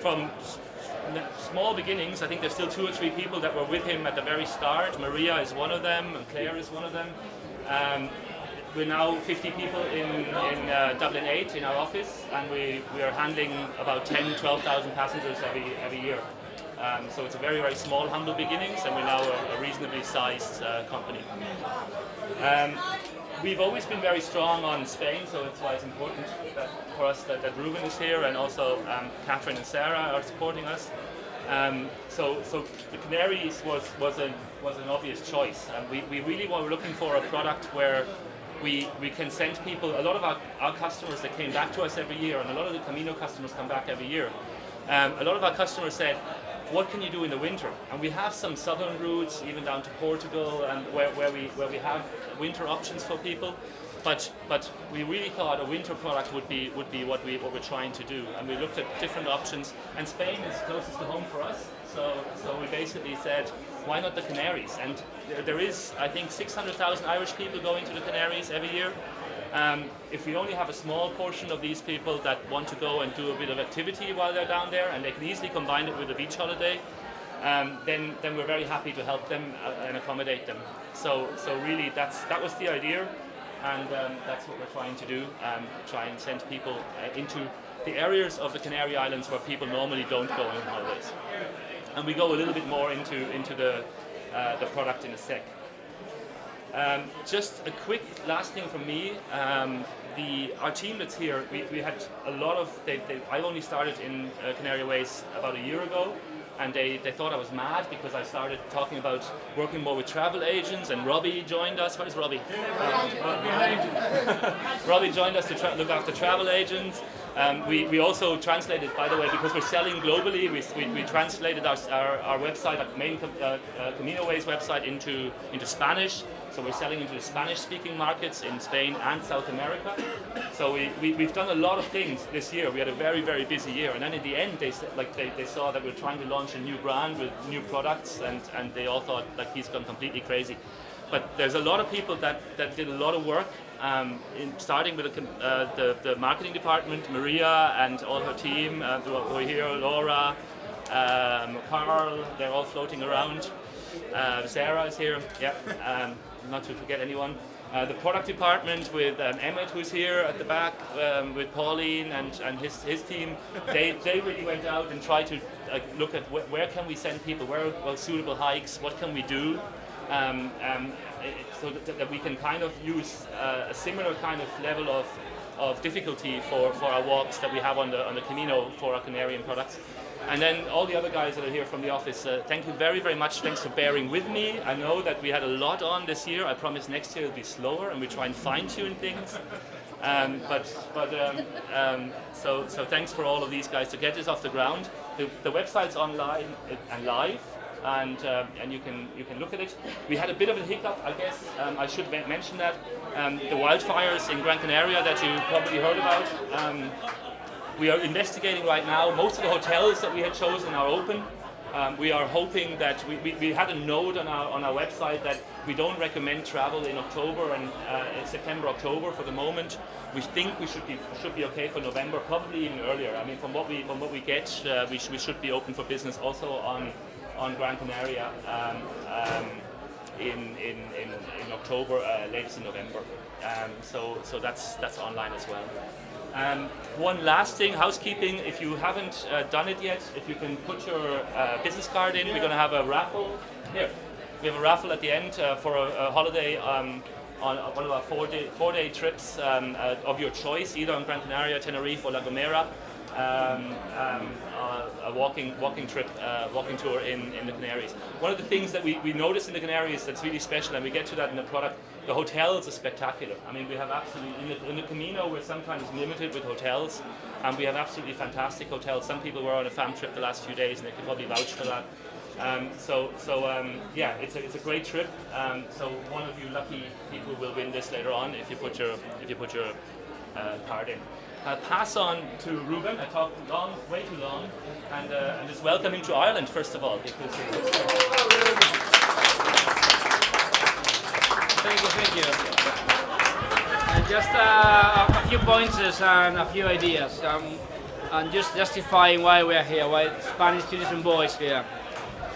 from small beginnings. I think there's still 2 or 3 people that were with him at the very start. Maria is one of them, and Claire is one of them. We're now 50 people in Dublin 8 in our office, and we are handling about 12,000 passengers every year. So it's a very, very small, humble beginnings, and we're now a reasonably sized company. We've always been very strong on Spain, so it's why it's important for us that Ruben is here, and also Catherine and Sarah are supporting us. So the Canaries was an obvious choice. We really were looking for a product where we can send people. A lot of our customers that came back to us every year, and a lot of the Camino customers come back every year. A lot of our customers said, what can you do in the winter? And we have some southern routes, even down to Portugal, and where we have winter options for people. But we really thought a winter product would be what we're trying to do. And we looked at different options, and Spain is closest to home for us. So we basically said, why not the Canaries? And there is, I think, 600,000 Irish people going to the Canaries every year. If we only have a small portion of these people that want to go and do a bit of activity while they're down there, and they can easily combine it with a beach holiday, then we're very happy to help them and accommodate them. So really that was the idea, and that's what we're trying to do, try and send people into the areas of the Canary Islands where people normally don't go on holidays. And we go a little bit more into the product in a sec. Just a quick last thing from me. Our team that's here, we had a lot of. I only started in Canary Ways about a year ago, and they thought I was mad because I started talking about working more with travel agents. And Robbie joined us. Where's Robbie? Robbie joined us to look after travel agents. We also translated, by the way, because we're selling globally. We translated our website, our main Camino Ways website, into Spanish. So we're selling into the Spanish-speaking markets in Spain and South America. So we've done a lot of things this year. We had a very, very busy year. And then in the end, they saw that we're trying to launch a new brand with new products, and they all thought like he's gone completely crazy. But there's a lot of people that did a lot of work, starting with the marketing department, Maria and all her team who are here, Laura, Carl, they're all floating around. Sarah is here, yeah, not to forget anyone. The product department with Emmett, who's here at the back, with Pauline and his team. They really went out and tried to look at where can we send people, where are suitable hikes, what can we do, so that we can kind of use a similar kind of level of difficulty for our walks that we have on the Camino for our Canarian products. And then all the other guys that are here from the office, thank you very, very much. Thanks for bearing with me. I know that we had a lot on this year. I promise next year it'll be slower and we try and fine-tune things. So thanks for all of these guys to get this off the ground. The website's online and live, and you can look at it. We had a bit of a hiccup, I guess. I should mention that the wildfires in Gran Canaria that you probably heard about. We are investigating right now. Most of the hotels that we had chosen are open. We are hoping that we had a note on our website that we don't recommend travel in October and September, October for the moment. We think we should be okay for November, probably even earlier. I mean, from what we get, we should be open for business also on Gran Canaria in October, latest in November. So that's online as well. One last thing, housekeeping, if you haven't done it yet, if you can put your business card in, we're going to have a raffle. Here, we have a raffle at the end for a holiday on one of our four-day trips of your choice, either on Gran Canaria, Tenerife or La Gomera. A walking trip, walking tour in the Canaries. One of the things that we notice in the Canaries that's really special, and we get to that in the product, the hotels are spectacular. I mean, we have absolutely, in the Camino we're sometimes limited with hotels, and we have absolutely fantastic hotels. Some people were on a fam trip the last few days and they could probably vouch for that. Yeah, it's a great trip. So one of you lucky people will win this later on if you put your card in. I'll pass on to Ruben. I talked way too long, and just welcome him to Ireland first of all. Because Thank you. And just a few pointers and a few ideas. and just justifying why we are here, why Spanish citizen boys here.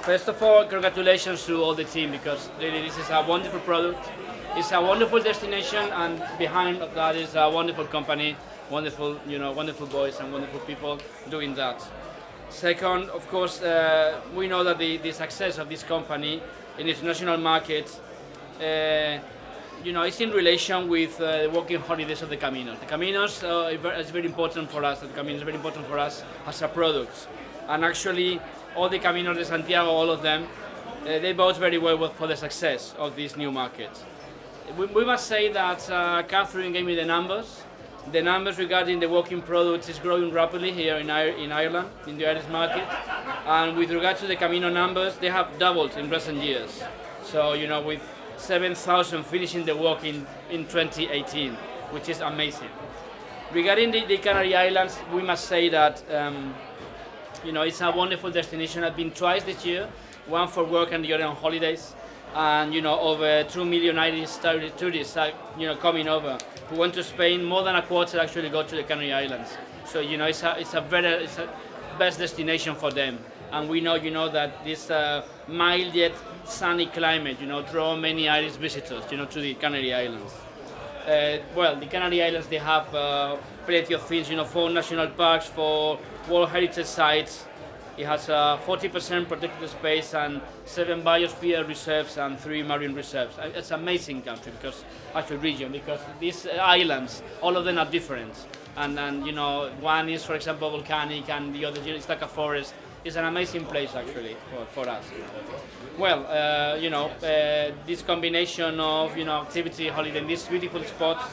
First of all, congratulations to all the team, because really this is a wonderful product. It's a wonderful destination, and behind that is a wonderful company, wonderful, wonderful boys and wonderful people doing that. Second, of course, we know that the success of this company in international markets, it's in relation with the working holidays of the Caminos. The Caminos is very important for us. The Camino is very important for us as a product, and actually, all the Caminos de Santiago, all of them, they bode very well for the success of this new market. We must say that Catherine gave me the numbers. The numbers regarding the walking products is growing rapidly here in Ireland, in the Irish market. And with regard to the Camino numbers, they have doubled in recent years. So, with 7,000 finishing the walk in 2018, which is amazing. Regarding the Canary Islands, we must say that it's a wonderful destination. I've been twice this year, one for work and the other on holidays. And over 2 million Irish tourists are coming over who went to Spain. More than a quarter actually go to the Canary Islands. So it's a best destination for them. And we know that this mild yet sunny climate draw many Irish visitors to the Canary Islands. The Canary Islands, they have plenty of things, 4 national parks, 4 World Heritage Sites. It has 40% protected space and 7 biosphere reserves and 3 marine reserves. It's an amazing country, region, because these islands, all of them are different. And one is, for example, volcanic, and the other is like a forest. It's an amazing place actually for us. This combination of activity, holiday, in these beautiful spots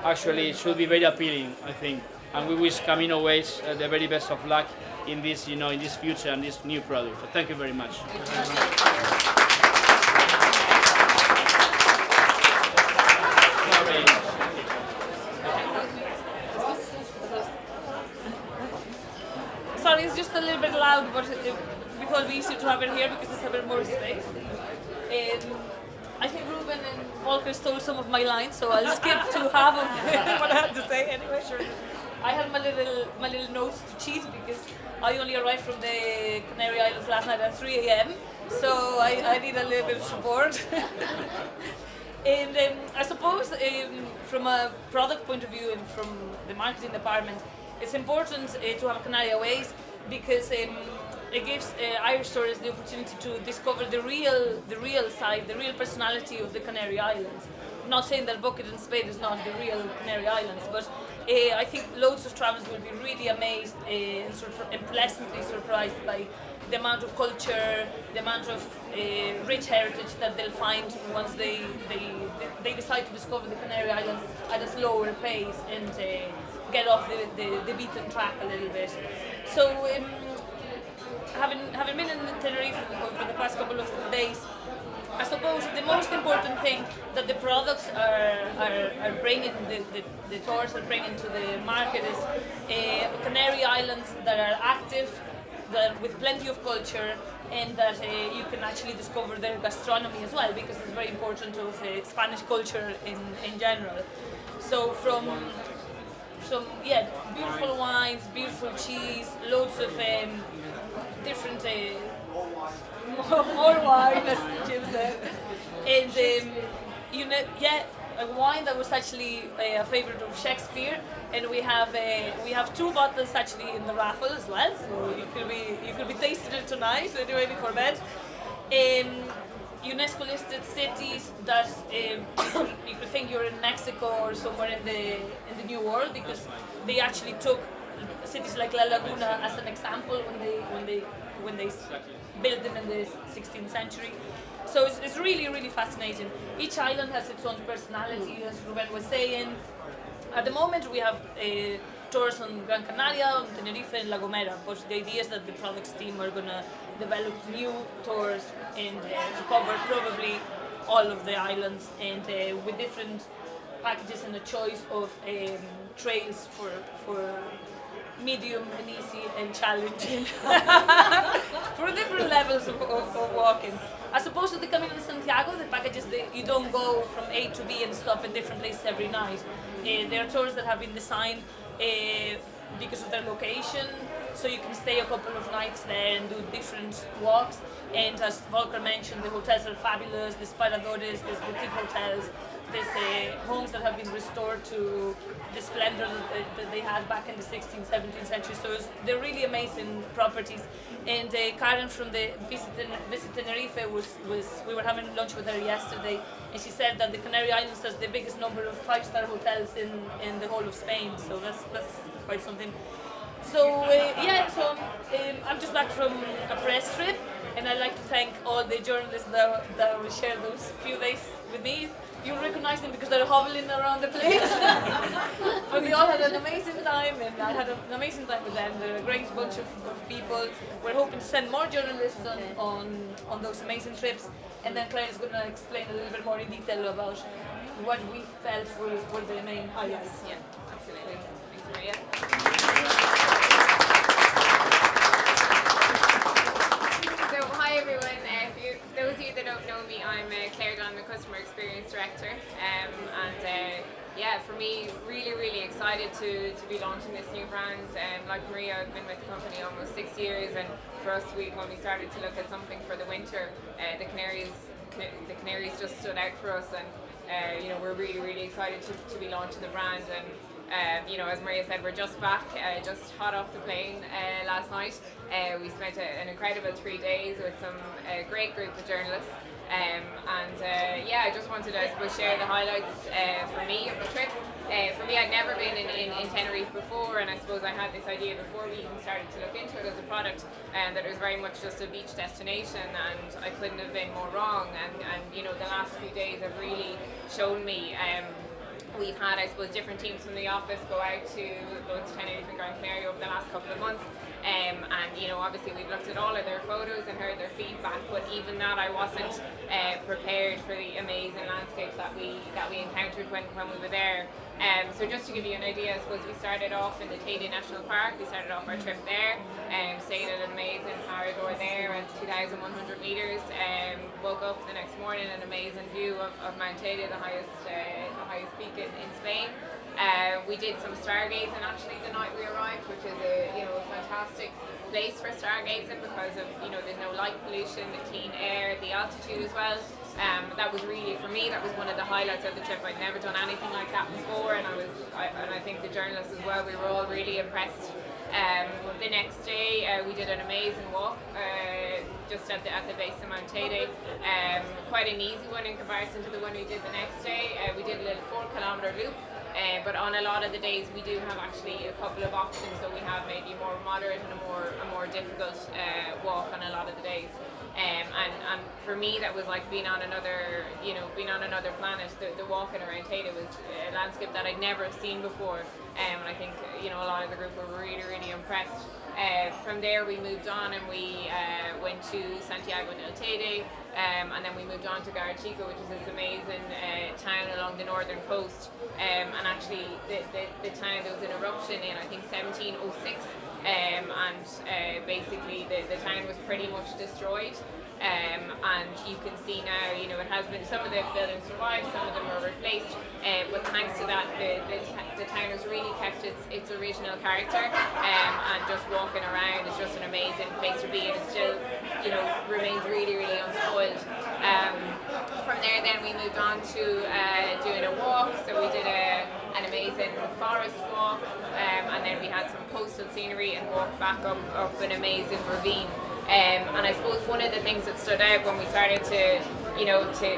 actually should be very appealing, I think. And we wish Camino Ways the very best of luck in this, in this future and this new product. So thank you very much. Sorry, it's just a little bit loud, but we thought we easier to have it here because there's a bit more space. I think Ruben and Volker stole some of my lines, so I'll skip to half of what I had to say anyway. Sure. I had my little notes to cheat because I only arrived from the Canary Islands last night at 3 a.m. So I need a little bit of support. And I suppose from a product point of view and from the marketing department, it's important to have Canary Ways because it gives Irish tourists the opportunity to discover the real side, the real personality of the Canary Islands. I'm not saying that Bucket and Spade is not the real Canary Islands, but I think loads of travellers will be really amazed and pleasantly surprised by the amount of culture, the amount of rich heritage that they'll find once they decide to discover the Canary Islands at a slower pace and get off the beaten track a little bit. So having been in Tenerife for the past couple of days, I suppose the most important thing that the products are bringing, the tours are bringing to the market is Canary Islands that are active, that with plenty of culture, and that you can actually discover their gastronomy as well, because it's very important of Spanish culture in general. So from beautiful wines, beautiful cheese, loads of different more wine, as Jim said, and a wine that was actually a favorite of Shakespeare, and we have 2 bottles actually in the raffle as well, so you could be tasting it tonight anyway before bed. UNESCO listed cities that you could think you're in Mexico or somewhere in the New World, because they actually took cities like La Laguna as an example when they built them in the 16th century. So it's really, really fascinating. Each island has its own personality, as Ruben was saying. At the moment we have tours on Gran Canaria, on Tenerife and La Gomera, but the idea is that the products team are going to develop new tours and to cover probably all of the islands, and with different packages and a choice of trails for medium and easy and challenging for different levels of walking. As opposed to the Camino de Santiago, the packages, you don't go from A to B and stop in different places every night. There are tours that have been designed because of their location. So you can stay a couple of nights there and do different walks. And as Volker mentioned, the hotels are fabulous. There's paradores, there's boutique hotels, there's homes that have been restored to the splendor that they had back in the 16th, 17th century. So they're really amazing properties. And Karen from the Visit Tenerife we were having lunch with her yesterday, and she said that the Canary Islands has the biggest number of 5-star hotels in the whole of Spain. So that's quite something. So I'm just back from a press trip, and I'd like to thank all the journalists that will share those few days with me. You'll recognize them because they're hobbling around the place. But we all had an amazing time, and I had an amazing time with them. They're a great bunch of people. We're hoping to send more journalists on those amazing trips, and then Claire is going to explain a little bit more in detail about what we felt were the main highlights. Yeah, absolutely. Thanks, Maria. So, hi everyone. Those of you that don't know me, I'm Claire Dunn, the Customer Experience Director. For me, really excited to be launching this new brand. Like Maria, I've been with the company almost 6 years, and for us, when we started to look at something for the winter, the Canaries just stood out for us, and we're really excited to be launching the brand. And as Maria said, we're just back, just hot off the plane last night. We spent an incredible 3 days with some great group of journalists. I just wanted to, I suppose, share the highlights for me of the trip. For me, I'd never been in Tenerife before, and I suppose I had this idea before we even started to look into it as a product, that it was very much just a beach destination, and I couldn't have been more wrong. And the last few days have really shown me. We've had, I suppose, different teams from the office go out to both Tenerife and Gran Canaria over the last couple of months. Obviously we've looked at all of their photos and heard their feedback, but even that I wasn't prepared for the amazing landscapes that we encountered when we were there. So just to give you an idea, I suppose we started off in the Teide National Park. We started off our trip there, stayed at an amazing parador there at 2,100 metres. Woke up the next morning, an amazing view of Mount Teide, the highest peak in Spain. We did some stargazing actually the night we arrived, which is a fantastic place for stargazing because of there's no light pollution, the clean air, the altitude as well. That was really, for me, that was one of the highlights of the trip. I'd never done anything like that before, and I think the journalists as well, we were all really impressed. The next day we did an amazing walk just at the base of Mount Teide. Quite an easy one in comparison to the one we did the next day. We did a little 4-kilometre loop. But on a lot of the days we do have actually a couple of options, so we have maybe more moderate and a more difficult walk on a lot of the days. And for me that was like being on another planet. The walking around Teide was a landscape that I'd never seen before, and I think a lot of the group were really impressed. From there we moved on and we went to Santiago del Teide, and then we moved on to Garachico, which is this amazing town along the northern coast. And actually the town, there was an eruption in I think 1706, and basically the town was pretty much destroyed. And you can see now, it has been, some of the buildings survived, some of them were replaced, but thanks to that, the town has really kept its original character, and just walking around is just an amazing place to be, and it still, remains really unspoiled. From there then we moved on to doing a walk, so we did an amazing forest walk, and then we had some coastal scenery and walked back up an amazing ravine. And I suppose one of the things that stood out when we started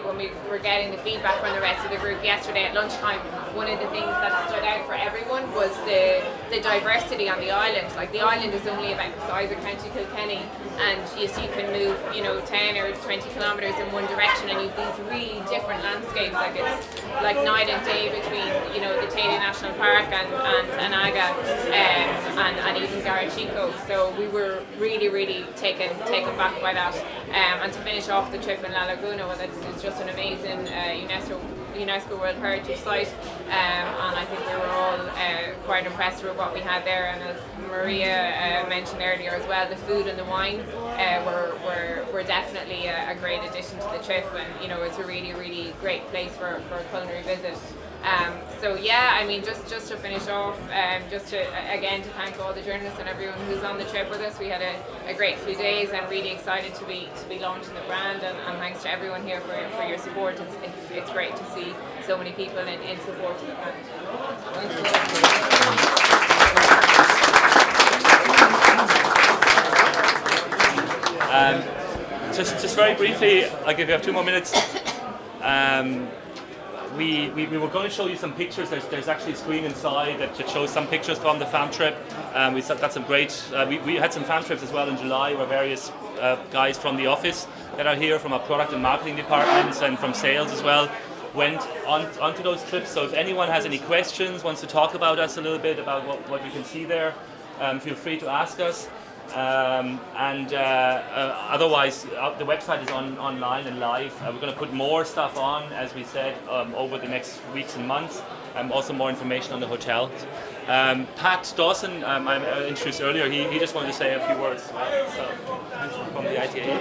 when we were getting the feedback from the rest of the group yesterday at lunchtime, one of the things that stood out for everyone was the diversity on the island. Like, the island is only about the size of County Kilkenny, and you can move 10 or 20 kilometres in one direction, and you've these really different landscapes. Like, it's like night and day between the Teide National Park and Anaga, and even Garachico. So we were really taken back by that. And to finish off the trip in La Laguna, well, it's just an amazing UNESCO World Heritage Site, and I think we were all quite impressed with what we had there. And as Maria mentioned earlier as well, the food and the wine were definitely a great addition to the trip, and it's a really great place for a culinary visit. So yeah, I mean, just to finish off, just to again to thank all the journalists and everyone who's on the trip with us. We had a great few days and really excited to be launching the brand, and thanks to everyone here for your support. It's great to see so many people in support of the brand. Just very briefly, I'll give you 2 more minutes. We were going to show you some pictures. There's actually a screen inside that shows some pictures from the fam trip. We got some great. We had some fam trips as well in July, where various guys from the office that are here, from our product and marketing departments and from sales as well, went onto those trips. So if anyone has any questions, wants to talk about us a little bit about what you can see there, feel free to ask us. Otherwise, the website is online and live. We're going to put more stuff on, as we said, over the next weeks and months. Also more information on the hotel. Pat Dawson, I introduced earlier, he just wanted to say a few words. From the ITA.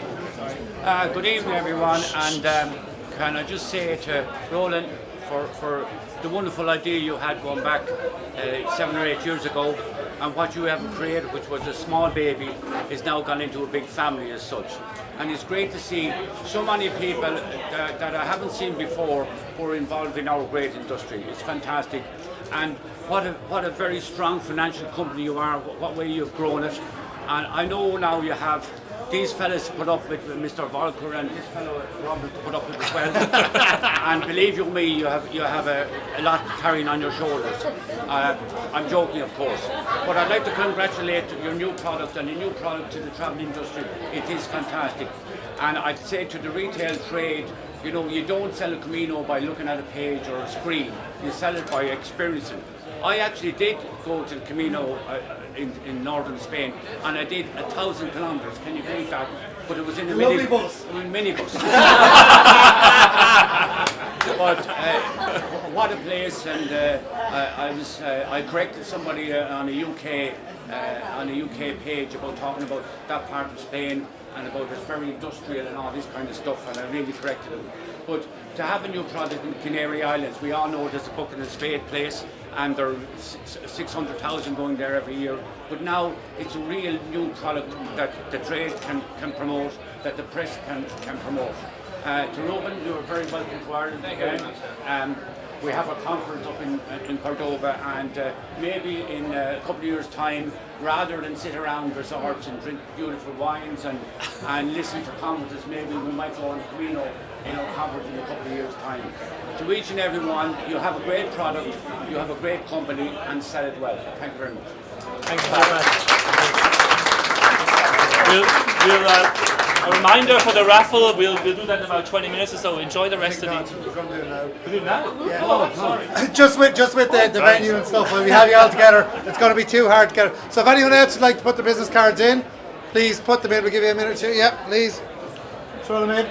Good evening, everyone, and can I just say to Roland for the wonderful idea you had going back 7 or 8 years ago, and what you have created, which was a small baby, is now gone into a big family as such. And it's great to see so many people that I haven't seen before who are involved in our great industry. It's fantastic. And what a very strong financial company you are, what way you've grown it. And I know now you have these fellas to put up with Mr. Volker and this fellow Robert to put up with as well. And believe you me, you have a lot carrying on your shoulders. I'm joking, of course. But I'd like to congratulate your new product and the new product to the travel industry. It is fantastic. And I'd say to the retail trade, you know, you don't sell a Camino by looking at a page or a screen. You sell it by experiencing. I actually did go to the Camino in northern Spain, and I did 1,000 kilometers. Can you believe that? But it was in a minibus. But what a place! And I corrected somebody on a UK page about talking about that part of Spain and about it's very industrial and all this kind of stuff, and I really corrected them. But to have a new product in the Canary Islands, we all know there's a Bucket and Spade place, and there are 600,000 going there every year. But now it's a real new product that the trade can promote, that the press can promote. To Ruben, you're very welcome to Ireland again. We have a conference up in Cordoba, and maybe in a couple of years' time, rather than sit around resorts and drink beautiful wines and listen to conferences, maybe we might go on a Camino in our conference in a couple of years' time. To each and every one, you have a great product, you have a great company, and sell it well. Thank you very much. Thanks very much. A reminder for the raffle, we'll do that in about 20 minutes or so. Enjoy the rest of the... We're going to do it now. We do it now? Yeah. Oh, sorry. Just with the venue and stuff, when we have you all together, it's going to be too hard to get it. So if anyone else would like to put their business cards in, please put them in. We'll give you a minute or two. Yeah, please. Throw them in.